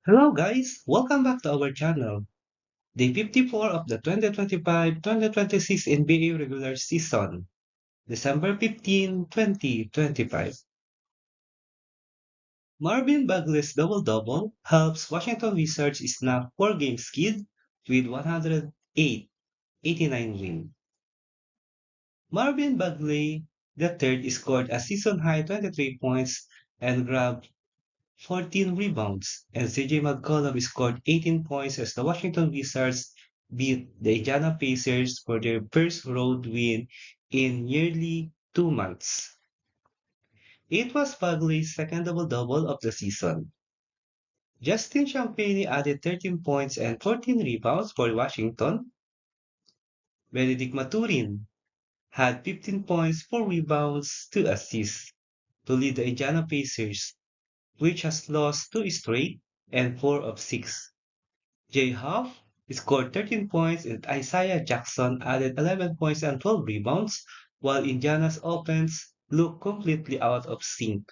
Hello guys, welcome back to our channel. Day 54 of the 2025-2026 NBA regular season, December 15, 2025. Marvin Bagley's double-double helps Washington Wizards snap 4-game skid with 108-89 win. Marvin Bagley III scored a season-high 23 points and grabbed 14 rebounds, and CJ McCollum scored 18 points as the Washington Wizards beat the Indiana Pacers for their first road win in nearly 2 months. It was Bagley's second double-double of the season. Justin Champagnie added 13 points and 14 rebounds for Washington. Benedict Maturin had 15 points, 4 rebounds, 2 assists to lead the Indiana Pacers, which has lost 2 straight and 4 of 6. Jay Huff scored 13 points and Isaiah Jackson added 11 points and 12 rebounds, while Indiana's offense looked completely out of sync.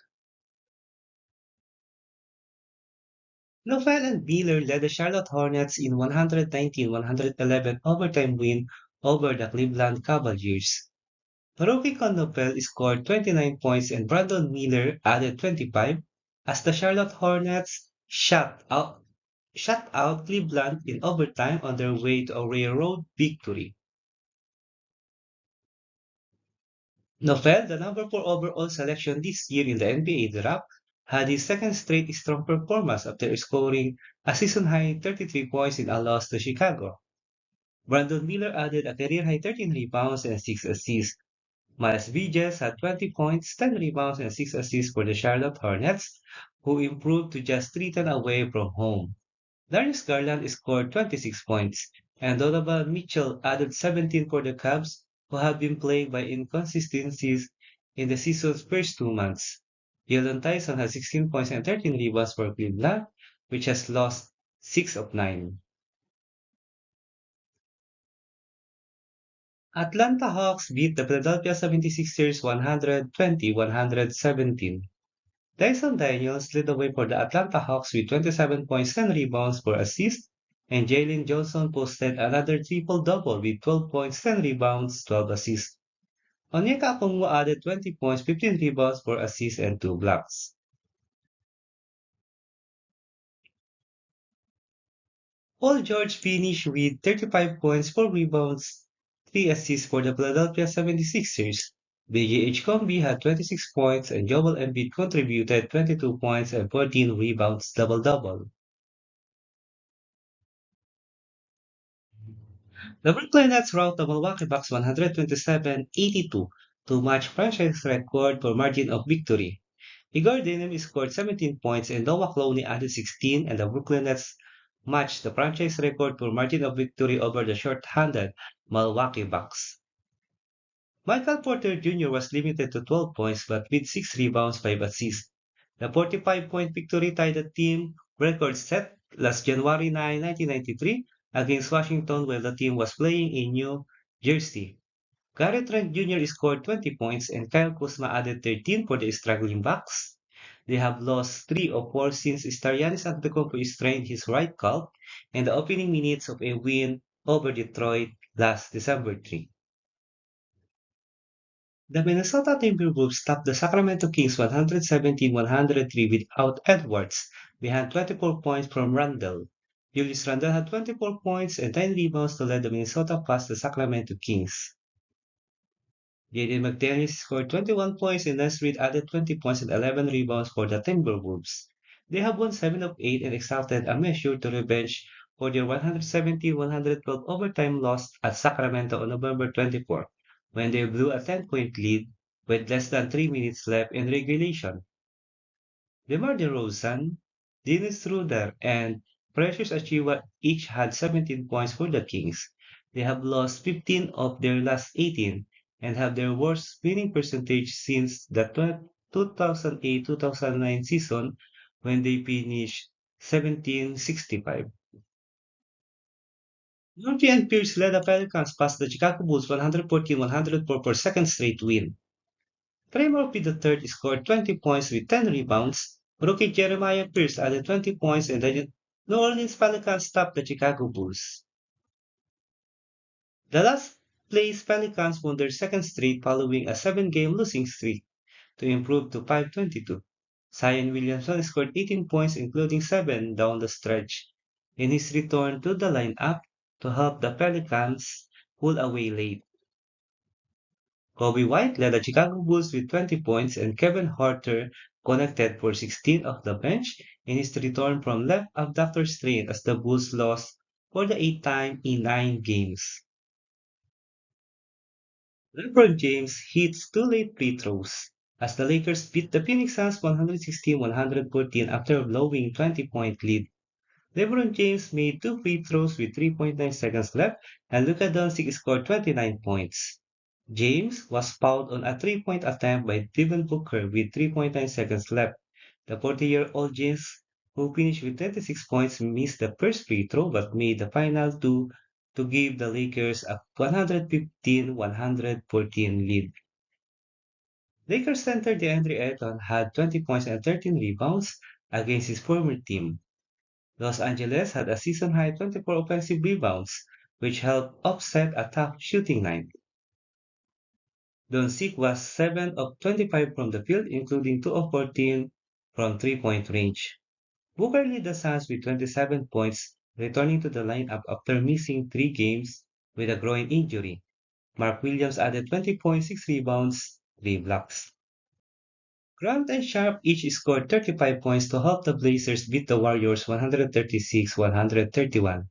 Lovell and Wheeler led the Charlotte Hornets in 119-111 overtime win over the Cleveland Cavaliers. Rookie Lovell scored 29 points and Brandon Wheeler added 25 as the Charlotte Hornets shut out Cleveland in overtime on their way to a railroad victory. Novell, the number 4 overall selection this year in the NBA draft, had his second straight strong performance after scoring a season-high 33 points in a loss to Chicago. Brandon Miller added a career-high 13 rebounds and 6 assists. Miles Bridges had 20 points, 10 rebounds, and 6 assists for the Charlotte Hornets, who improved to just 3-10 away from home. Darius Garland scored 26 points, and Donovan Mitchell added 17 for the Cavs, who have been plagued by inconsistencies in the season's first 2 months. Jalen Tyson had 16 points and 13 rebounds for Cleveland, which has lost 6 of 9. Atlanta Hawks beat the Philadelphia 76ers 120-117. Dyson Daniels led the way for the Atlanta Hawks with 27 points, 10 rebounds, 4 assists, and Jalen Johnson posted another triple-double with 12 points, 10 rebounds, 12 assists. Onyeka Okongwu added 20 points, 15 rebounds, 4 assists, and 2 blocks. Paul George finished with 35 points, 4 rebounds, 3 assists for the Philadelphia 76ers. BGH Combi had 26 points and Joel Embiid contributed 22 points and 14 rebounds double-double. The Brooklyn Nets rout the Milwaukee Bucks 127-82 to match franchise record for margin of victory. Igor Dinim scored 17 points and Noah Clowney added 16, and the Brooklyn Nets matched the franchise record for margin of victory over the short-handed Milwaukee Bucks. Michael Porter Jr. was limited to 12 points but with 6 rebounds, 5 assists. The 45-point victory tied the team record set last January 9, 1993 against Washington when the team was playing in New Jersey. Gary Trent Jr. scored 20 points and Kyle Kuzma added 13 for the struggling Bucks. They have lost 3 of 4 since Starianis Antetokounmpo strained his right calf in the opening minutes of a win over Detroit last December 3. The Minnesota Timberwolves topped the Sacramento Kings 117-103 without Edwards, behind 24 points from Randle. Julius Randle had 24 points and 10 rebounds to lead the Minnesota past the Sacramento Kings. Jaden McDaniels scored 21 points and Ness Reid added 20 points and 11 rebounds for the Timberwolves. They have won 7 of 8 and exalted a measure to revenge for their 170-112 overtime loss at Sacramento on November 24, when they blew a 10-point lead with less than 3 minutes left in regulation. DeMar DeRozan, Dennis Schroeder, and Precious Achiuwa each had 17 points for the Kings. They have lost 15 of their last 18 and have their worst winning percentage since the 2008-2009 season when they finished 1765. Georgie and Pierce led the Pelicans past the Chicago Bulls 114-104 for second straight win. Trey Murphy III scored 20 points with 10 rebounds. Rookie Jeremiah Pierce added 20 points and New Orleans Pelicans topped the Chicago Bulls. The last place Pelicans won their second straight following a 7-game losing streak to improve to 522. Zion Williamson scored 18 points, including 7 down the stretch, in his return to the lineup to help the Pelicans pull away late. Kobe White led the Chicago Bulls with 20 points, and Kevin Harter connected for 16 off the bench in his return from left abductor strain as the Bulls lost for the eighth time in 9 games. LeBron James hits two late free throws as the Lakers beat the Phoenix Suns 116-114 after blowing 20-point lead. LeBron James made two free throws with 3.9 seconds left, and Luka Doncic scored 29 points. James was fouled on a three-point attempt by Devin Booker with 3.9 seconds left. The 40-year-old James, who finished with 26 points, missed the first free throw but made the final two to give the Lakers a 115-114 lead. Lakers center DeAndre Ayton had 20 points and 13 rebounds against his former team. Los Angeles had a season-high 24 offensive rebounds, which helped offset a tough shooting night. Doncic was 7 of 25 from the field, including 2 of 14 from three-point range. Booker led the Suns with 27 points, returning to the lineup after missing 3 games with a groin injury. Mark Williams added 20 points, 6 rebounds, 3 blocks. Grant and Sharp each scored 35 points to help the Blazers beat the Warriors 136-131.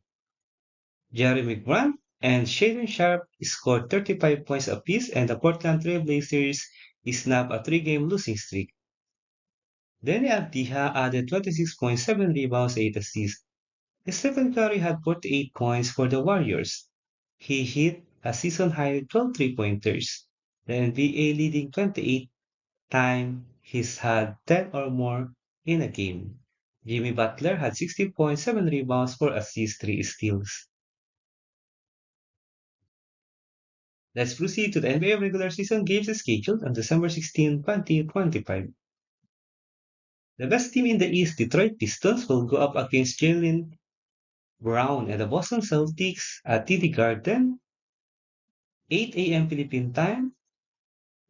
Jeremy Grant and Shaden Sharp scored 35 points apiece, and the Portland Trail Blazers snapped a 3-game losing streak. Denny Avdija added 26.7 rebounds, 8 assists. Stephen Curry had 48 points for the Warriors. He hit a season-high 12 three-pointers, the NBA leading 28 time he's had 10 or more in a game. Jimmy Butler had 60.7 rebounds, 4 assists, 3 steals. Let's proceed to the NBA regular season games scheduled on December 16, 2025. The best team in the East, Detroit Pistons, will go up against Jalen Brown and the Boston Celtics at TD Garden, 8 a.m. Philippine time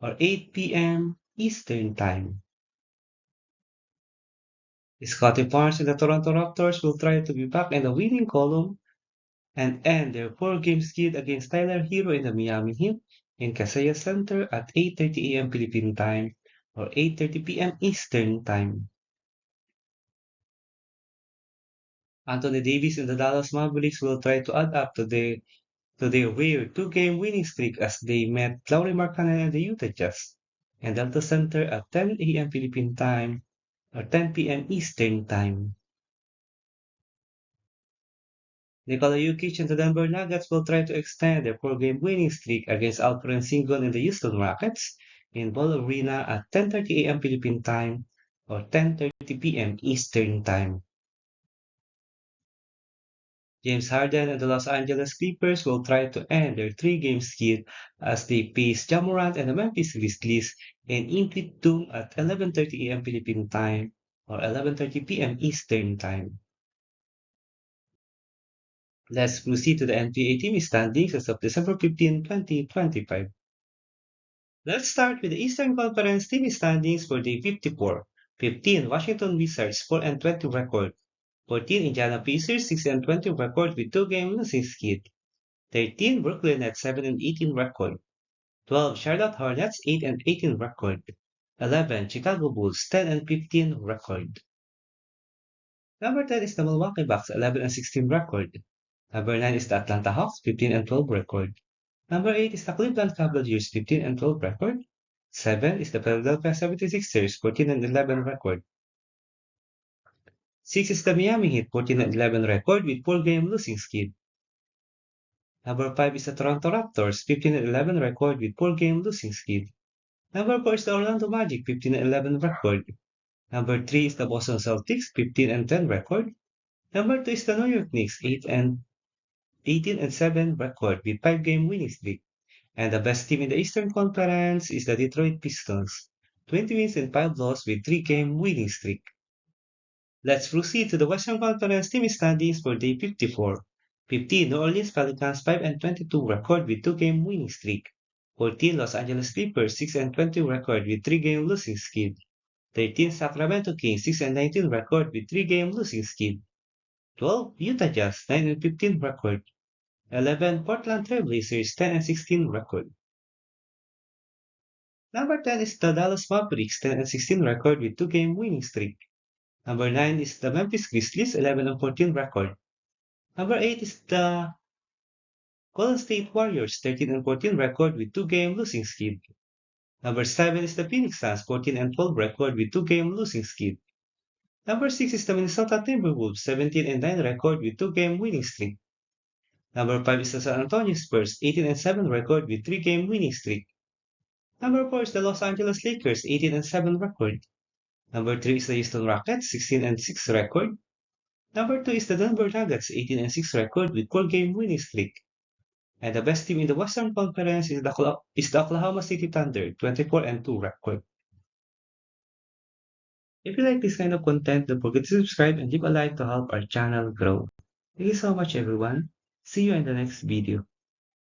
or 8 p.m. Eastern time. Scottie Barnes and the Toronto Raptors will try to be back in the winning column and end their 4-game skid against Tyler Hero in the Miami Heat in Kaseya Center at 8:30 a.m. Philippine time or 8:30 p.m. Eastern time. Anthony Davis and the Dallas Mavericks will try to add up to their weird 2-game winning streak as they met Lauri Markkanen and the Utah Jazz in Delta Center at 10 a.m. Philippine time or 10 p.m. Eastern time. Nikola Jokic and the Denver Nuggets will try to extend their 4-game winning streak against Alperen Sengun and the Houston Rockets in Ball Arena at 10:30 a.m. Philippine time or 10:30 p.m. Eastern time. James Harden and the Los Angeles Clippers will try to end their 3-game skid as they face Ja Morant and the Memphis Grizzlies in Infinite Doom at 11:30 a.m. Philippine time or 11:30 p.m. Eastern time. Let's proceed to the NBA team standings as of December 15, 2025. Let's start with the Eastern Conference team standings for day 54. 15 Washington Wizards 4-20 record. 14 Indiana Pacers 6-20 record with 2-game losing skid. 13 Brooklyn Nets 7-18 record. 12 Charlotte Hornets 8-18 record. 11 Chicago Bulls 10-15 record. Number 10 is the Milwaukee Bucks 11-16 record. Number 9 is the Atlanta Hawks 15-12 record. Number 8 is the Cleveland Cavaliers 15-12 record. 7 is the Philadelphia 76ers 14-11 record. 6 is the Miami Heat 14-11 record with 4-game losing skid. Number 5 is the Toronto Raptors 15-11 record with 4-game losing skid. Number 4 is the Orlando Magic 15-11 record. Number 3 is the Boston Celtics 15-10 record. Number 2 is the New York Knicks 18-7 record with 5-game winning streak. And the best team in the Eastern Conference is the Detroit Pistons, 20 wins and 5 losses with 3-game winning streak. Let's proceed to the Western Conference team standings for day 54. 15. New Orleans Pelicans 5-22 record with 2-game winning streak. 14. Los Angeles Clippers 6-20 record with 3-game losing skid. 13. Sacramento Kings 6-19 record with 3-game losing skid. 12. Utah Jazz 9-15 record. 11. Portland Trail Blazers 10-16 record. Number 10 is the Dallas Mavericks 10-16 record with 2-game winning streak. Number 9 is the Memphis Grizzlies 11-14 record. Number 8 is the Golden State Warriors 13-14 record with 2-game losing skid. Number 7 is the Phoenix Suns 14-12 record with 2-game losing skid. Number 6 is the Minnesota Timberwolves 17-9 record with 2-game winning streak. Number 5 is the San Antonio Spurs 18-7 record with 3-game winning streak. Number 4 is the Los Angeles Lakers 18-7 record. Number 3 is the Houston Rockets 16-6 record. Number 2 is the Denver Nuggets 18-6 record with 4-game winning streak. And the best team in the Western Conference is the Oklahoma City Thunder 24-2 record. If you like this kind of content, don't forget to subscribe and leave a like to help our channel grow. Thank you so much everyone. See you in the next video.